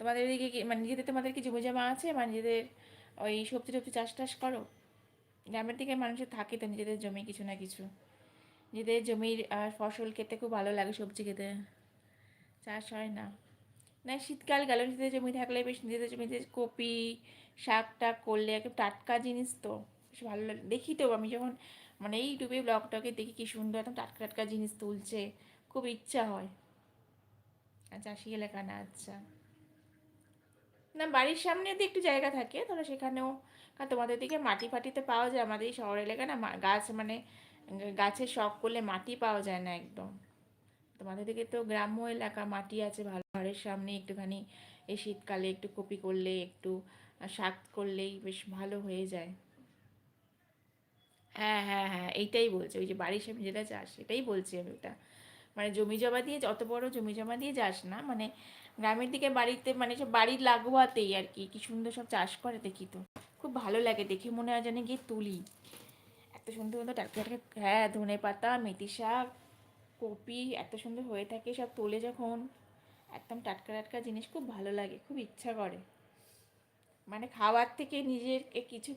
তোমাদের এদিকে কি মানে নিজেদের তোমাদের কি জমি জমা আছে, মানে নিজেদের ওই সবজি টবজি চাষ টাস করো? গ্রামের দিকে মানুষের থাকে তো নিজেদের জমি কিছু না কিছু, নিজেদের জমির ফসল খেতে খুব ভালো লাগে, সবজি খেতে। চাষ হয় না? না, শীতকাল গেল, নিজেদের জমি থাকলে বেশ নিজেদের জমিতে কপি শাক টাক করলে একদম টাটকা জিনিস তো বেশ ভালো লাগে। দেখি তো আমি যখন মানে এই ইউটিউবে ব্লগ টকে দেখি কি সুন্দর একদম টাটকা টাটকা জিনিস তুলছে, খুব ইচ্ছা হয়। আর চাষি এলাকা না, আচ্ছা। না, বাড়ির সামনে যদি একটু জায়গা থাকে তাহলে সেখানেও, কারণ তোমাদের দিকে মাটি ফাটিতে পাওয়া যায়, আমাদের এই শহর এলাকা না গাছ মানে গাছের শখ করলে মাটি পাওয়া যায় না একদম। তোমাদের দিকে তো গ্রাম্য এলাকা, মাটি আছে ভালো, ঘরের সামনে একটুখানি এই শীতকালে একটু কপি করলে একটু শাক করলেই বেশ ভালো হয়ে যায়। হ্যাঁ হ্যাঁ হ্যাঁ, এইটাই বলছি, ওই যে বাড়ির সামনে যেটা চাষ সেটাই বলছি আমি, ওটা মানে জমি জমা দিয়ে, যত বড় জমি জমা দিয়ে যাস না, মানে গ্রামের দিকে বাড়িতে মানে সব বাড়ির লাগোয়াতেই আর কি, কি সুন্দর সব চাষ করে দেখি তো, খুব ভালো লাগে দেখে, মনে হয় যেন গিয়ে তুলি, এত সুন্দর সুন্দর টাটকা টাটকা। হ্যাঁ, ধনে পাতা, মেথি শাক, কপি এত সুন্দর হয়ে থাকে, সব তোলে যখন, একদম টাটকা টাটকা জিনিস, খুব ভালো লাগে, খুব ইচ্ছা করে মানে খাওয়ার থেকে নিজের কিছু